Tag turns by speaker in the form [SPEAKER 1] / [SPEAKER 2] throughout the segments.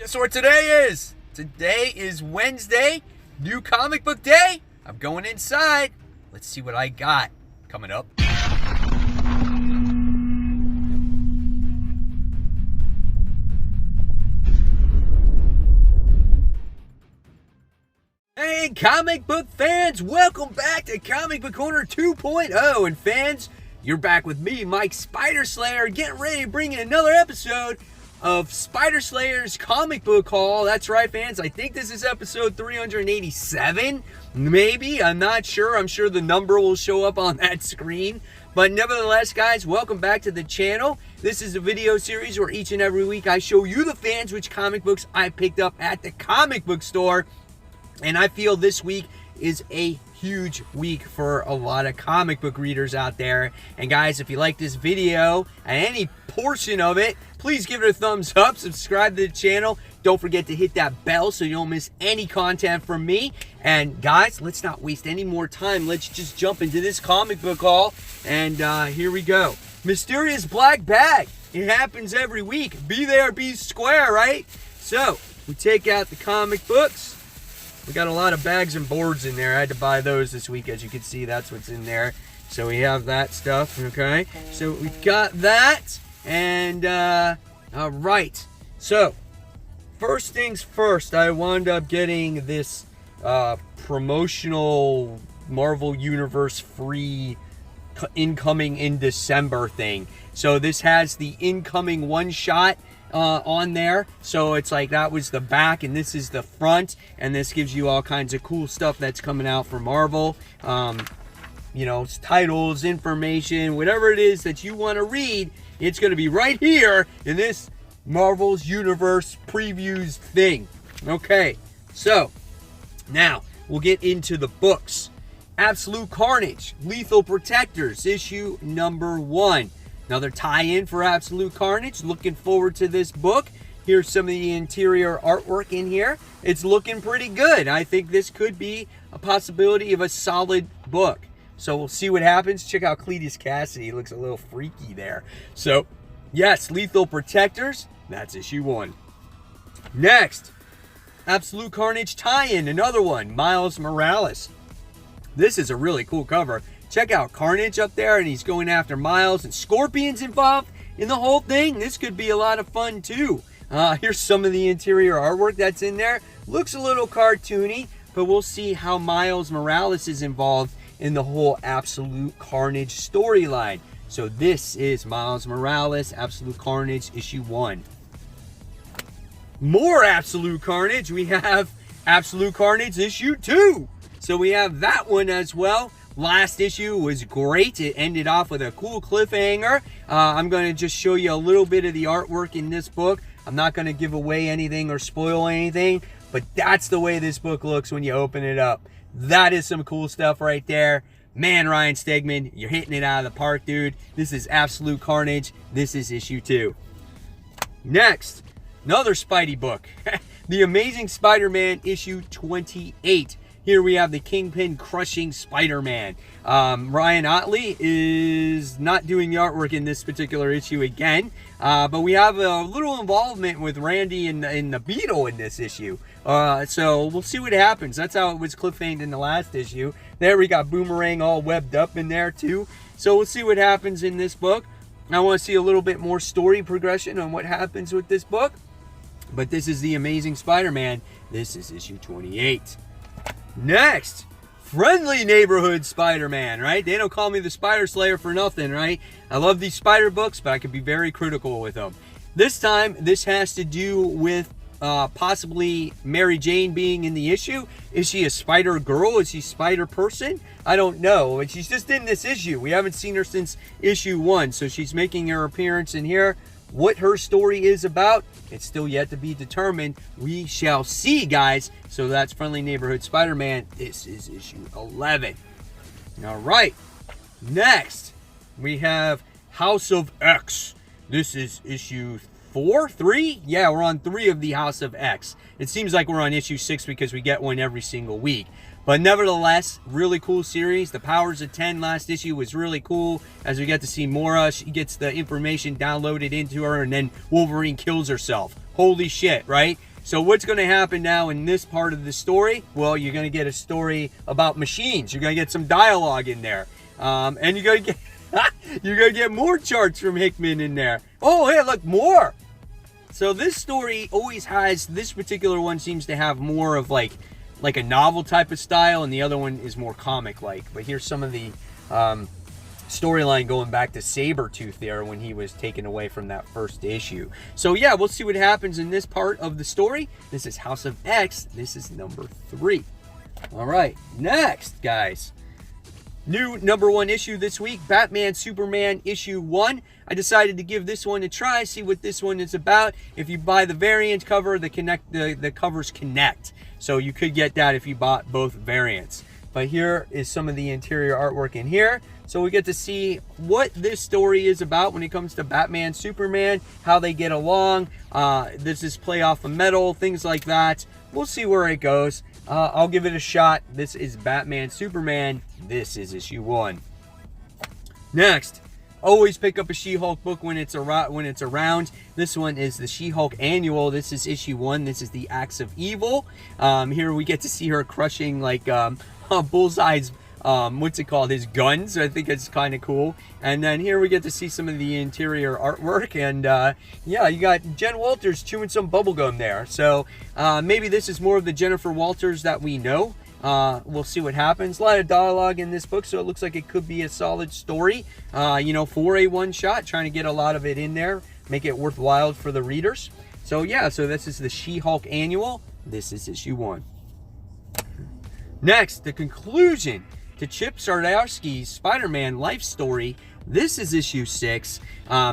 [SPEAKER 1] Guess what today is? Today is Wednesday, new comic book day. I'm going inside. Let's see what I got coming up. Hey, comic book fans, welcome back to Comic Book Corner 2.0. And fans, you're back with me, Mike Spider Slayer, getting ready to bring in another episode of Spider Slayer's comic book haul. That's right, fans. I think this is episode 387. Maybe. I'm not sure. I'm sure the number will show up on that screen. But nevertheless, guys, welcome back to the channel. This is a video series where each and every week I show you, the fans, which comic books I picked up at the comic book store. And I feel this week is a huge week for a lot of comic book readers out there. And guys, if you like this video and any portion of it, please give it a thumbs up, subscribe to the channel. Don't forget to hit that bell so you don't miss any content from me. And guys, let's not waste any more time. Let's just jump into this comic book haul. And here we go. Mysterious Black Bag. It happens every week. Be there, be square, right? So, we take out the comic books. We got a lot of bags and boards in there. I had to buy those this week. As you can see, that's what's in there. So we have that stuff, okay? So we got that. And, all right. So, first things first, I wound up getting this promotional Marvel Universe free incoming in December thing. So this has the incoming one-shot on there, so it's like that was the back and this is the front, and this gives you all kinds of cool stuff that's coming out for Marvel. You know, titles, information, whatever it is that you want to read, it's going to be right here in this Marvel's Universe previews thing. Okay, so now we'll get into the books. Absolute Carnage, Lethal Protectors, issue number 1. Another tie-in for Absolute Carnage. Looking forward to this book. Here's some of the interior artwork in here. It's looking pretty good. I think this could be a possibility of a solid book. So we'll see what happens. Check out Cletus Cassidy. He looks a little freaky there. So, yes, Lethal Protectors. That's issue 1. Next, Absolute Carnage tie-in. Another one. Miles Morales. This is a really cool cover. Check out Carnage up there, and he's going after Miles, and Scorpion's involved in the whole thing. This could be a lot of fun, too. Here's some of the interior artwork that's in there. Looks a little cartoony, but we'll see how Miles Morales is involved in the whole Absolute Carnage storyline. So this is Miles Morales, Absolute Carnage, issue 1. More Absolute Carnage. We have Absolute Carnage, issue 2. So we have that one as well. Last issue was great. It ended off with a cool cliffhanger. I'm going to just show you a little bit of the artwork in this book. I'm not going to give away anything or spoil anything, but that's the way this book looks when you open it up. That is some cool stuff right there. Man, Ryan Stegman, you're hitting it out of the park, dude. This is Absolute Carnage. This is issue 2. Next, another Spidey book. The Amazing Spider-Man, issue 28. Here we have the Kingpin crushing Spider-Man. Ryan Ottley is not doing the artwork in this particular issue again, but we have a little involvement with Randy and the Beetle in this issue. So we'll see what happens. That's how it was cliffhanged in the last issue. There we got Boomerang all webbed up in there too. So we'll see what happens in this book. I want to see a little bit more story progression on what happens with this book. But this is the Amazing Spider-Man. This is issue 28. Next, Friendly Neighborhood Spider-Man, right? They don't call me the Spider Slayer for nothing, right? I love these spider books, but I can be very critical with them. This time, this has to do with possibly Mary Jane being in the issue. Is she a spider girl? Is she a spider person? I don't know. But she's just in this issue. We haven't seen her since issue 1, so she's making her appearance in here. What her story is about, it's still yet to be determined. We shall see, guys. So that's Friendly Neighborhood Spider-Man. This is issue 11. All right. Next, we have House of X. This is issue 4, 3? Yeah, we're on 3 of the House of X. It seems like we're on issue 6 because we get one every single week. But nevertheless, really cool series. The Powers of 10 last issue was really cool as we get to see Mora. She gets the information downloaded into her, and then Wolverine kills herself. Holy shit, right? So what's going to happen now in this part of the story? Well, you're going to get a story about machines. You're going to get some dialogue in there. And you're going to get you're going to get more charts from Hickman in there. Oh, hey, look, more. So this story always has, this particular one seems to have more of like a novel type of style, and the other one is more comic-like. But here's some of the storyline going back to Sabretooth there when he was taken away from that first issue. So yeah, we'll see what happens in this part of the story. This is House of X. This is number 3. All right, next, guys. New #1 issue this week, Batman Superman issue 1. I decided to give this one a try, see what this one is about. If you buy the variant cover, the covers connect. So you could get that if you bought both variants. But here is some of the interior artwork in here. So we get to see what this story is about when it comes to Batman, Superman, how they get along. This is play off of metal, things like that. We'll see where it goes. I'll give it a shot. This is Batman, Superman. This is issue 1. Next, always pick up a She-Hulk book when it's around. This one is the She-Hulk Annual. This is issue 1. This is the Acts of Evil. Here we get to see her crushing like Bullseye's what's it called, his guns. I think it's kind of cool. And then here we get to see some of the interior artwork, and yeah, you got Jen Walters chewing some bubblegum there. So maybe this is more of the Jennifer Walters that we know. We'll see what happens. A lot of dialogue in this book, so it looks like it could be a solid story, you know, for a one-shot, trying to get a lot of it in there, make it worthwhile for the readers. So yeah, so this is the She-Hulk Annual. This is issue 1. Next, the conclusion to Chip Zdarsky's Spider-Man life story. This is issue 6.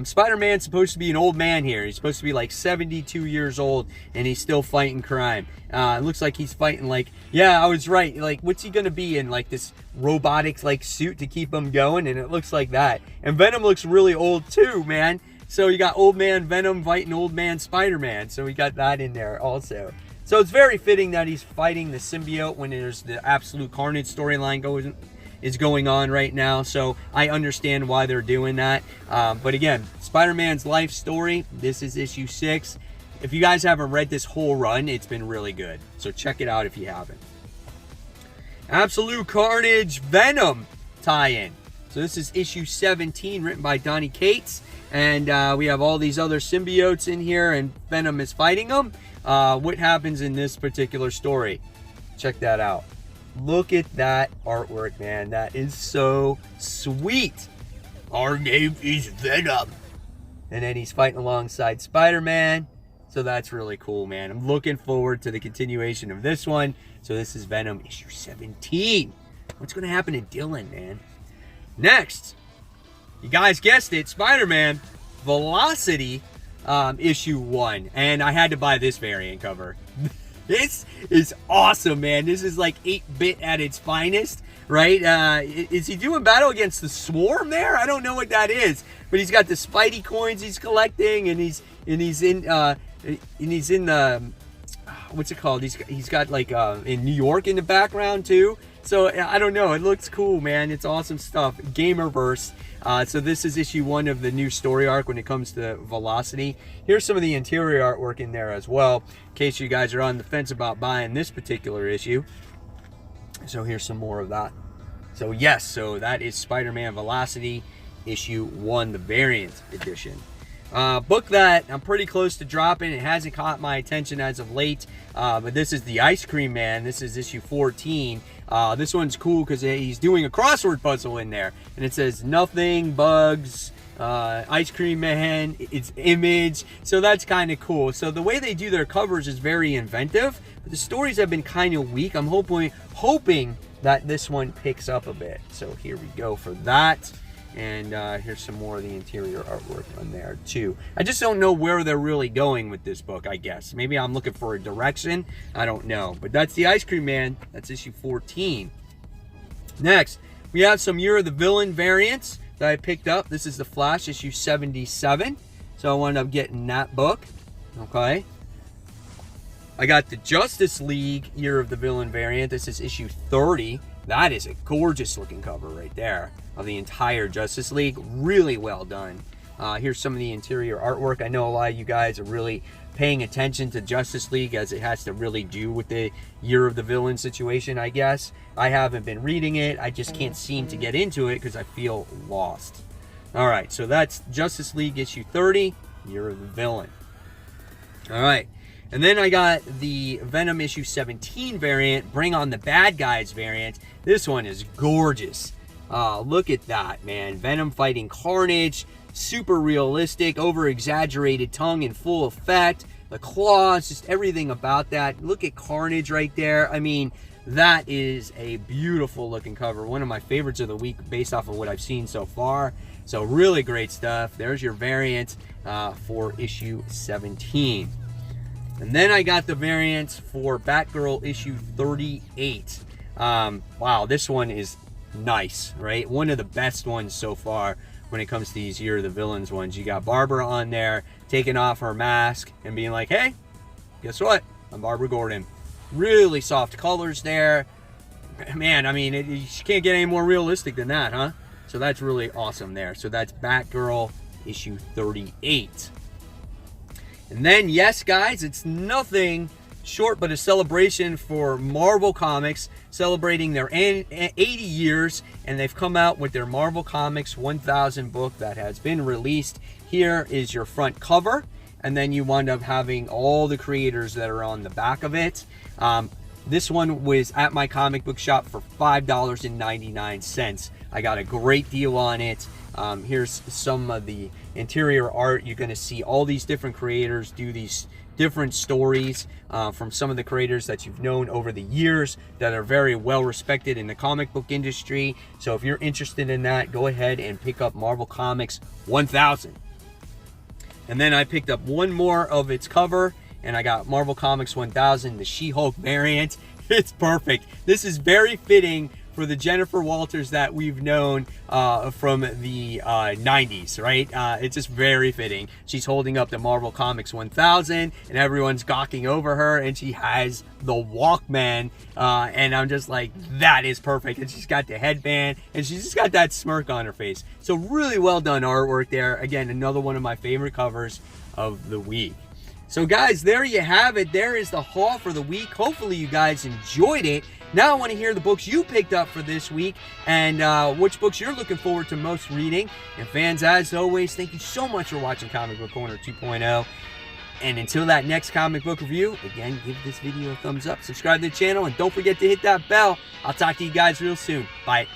[SPEAKER 1] Spider-Man's supposed to be an old man here. He's supposed to be like 72 years old, and he's still fighting crime. It looks like he's fighting like, yeah, I was right. Like, what's he gonna be in, like this robotics like suit to keep him going? And it looks like that. And Venom looks really old too, man. So you got old man Venom fighting old man Spider-Man. So we got that in there also. So it's very fitting that he's fighting the symbiote when there's the Absolute Carnage storyline is going on right now. So I understand why they're doing that. But again, Spider-Man's life story, this is issue 6. If you guys haven't read this whole run, it's been really good. So check it out if you haven't. Absolute Carnage Venom tie-in. So this is issue 17, written by Donny Cates. And we have all these other symbiotes in here, and Venom is fighting them. What happens in this particular story? Check that out. Look at that artwork, man. That is so sweet. Our name is Venom. And then he's fighting alongside Spider-Man. So that's really cool, man. I'm looking forward to the continuation of this one. So this is Venom issue 17. What's going to happen to Dylan, man? Next, you guys guessed it, Spider-Man Velocity issue 1. And I had to buy this variant cover. This is awesome, man. This is like 8-bit at its finest, right? Is he doing battle against the Swarm there? I don't know what that is, but he's got the Spidey coins he's collecting, and he's in the what's it called? He's got like in New York in the background too. So I don't know. It looks cool, man. It's awesome stuff. Gamerverse. So this is issue 1 of the new story arc when it comes to Velocity. Here's some of the interior artwork in there as well, in case you guys are on the fence about buying this particular issue. So here's some more of that. So yes, so that is Spider-Man Velocity issue 1, the variant edition. Book that I'm pretty close to dropping. It hasn't caught my attention as of late, but this is The Ice Cream Man. This is issue 14. This one's cool because he's doing a crossword puzzle in there, and it says nothing, bugs, Ice Cream Man, it's Image. So that's kind of cool. So the way they do their covers is very inventive, but the stories have been kind of weak. I'm hoping that this one picks up a bit. So here we go for that. And here's some more of the interior artwork on there too. I just don't know where they're really going with this book, I guess. Maybe I'm looking for a direction. I don't know. But that's The Ice Cream Man. That's issue 14. Next, we have some Year of the Villain variants that I picked up. This is The Flash, issue 77. So I wound up getting that book. Okay. I got the Justice League Year of the Villain variant. This is issue 30. That is a gorgeous looking cover right there of the entire Justice League. Really well done. Here's some of the interior artwork. I know a lot of you guys are really paying attention to Justice League as it has to really do with the Year of the Villain situation, I guess. I haven't been reading it. I just can't seem to get into it because I feel lost. All right, so that's Justice League issue 30, Year of the Villain. All right, and then I got the Venom issue 17 variant, Bring on the Bad Guys variant. This one is gorgeous. Look at that, man. Venom fighting Carnage. Super realistic, over-exaggerated tongue in full effect. The claws, just everything about that. Look at Carnage right there. I mean, that is a beautiful looking cover. One of my favorites of the week based off of what I've seen so far. So really great stuff. There's your variant for issue 17. And then I got the variant for Batgirl issue 38. Wow, this one is nice, right? One of the best ones so far when it comes to these Year of the Villains ones. You got Barbara on there taking off her mask and being like, hey, guess what? I'm Barbara Gordon. Really soft colors there. Man, I mean, you can't get any more realistic than that, huh? So that's really awesome there. So that's Batgirl issue 38. And then, yes, guys, it's nothing short but a celebration for Marvel Comics, celebrating their 80 years, and they've come out with their Marvel Comics 1000 book that has been released. Here is your front cover, and then you wind up having all the creators that are on the back of it. This one was at my comic book shop for $5.99. I got a great deal on it. Here's some of the interior art. You're going to see all these different creators do these different stories from some of the creators that you've known over the years that are very well respected in the comic book industry. So if you're interested in that, go ahead and pick up Marvel Comics 1000. And then I picked up one more of its cover, and I got Marvel Comics 1000, the She-Hulk variant. It's perfect. This is very fitting for the Jennifer Walters that we've known from the 90s, right? It's just very fitting. She's holding up the Marvel Comics 1000, and everyone's gawking over her, and she has the Walkman, and I'm just like, that is perfect. And she's got the headband, and she's just got that smirk on her face. So really well done artwork there. Again, another one of my favorite covers of the week. So guys, there you have it. There is the haul for the week. Hopefully you guys enjoyed it. Now I want to hear the books you picked up for this week and which books you're looking forward to most reading. And fans, as always, thank you so much for watching Comic Book Corner 2.0. And until that next comic book review, again, give this video a thumbs up, subscribe to the channel, and don't forget to hit that bell. I'll talk to you guys real soon. Bye.